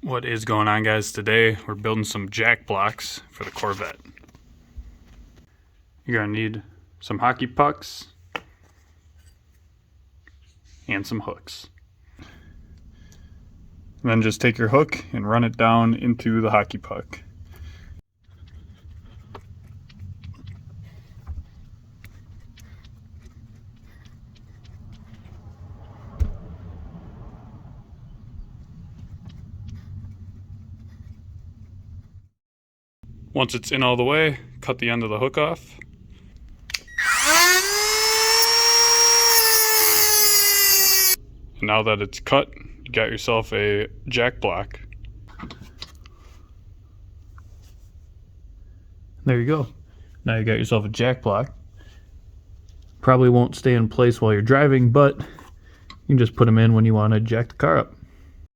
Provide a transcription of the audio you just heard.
What is going on, guys? Today we're building some jack blocks for the Corvette. You're gonna need some hockey pucks and some hooks. And then just take your hook and run it down into the hockey puck. Once it's in all the way, cut the end of the hook off. And now that it's cut, you got yourself a jack block. There you go. Now you got yourself a jack block. Probably won't stay in place while you're driving, but you can just put them in when you want to jack the car up.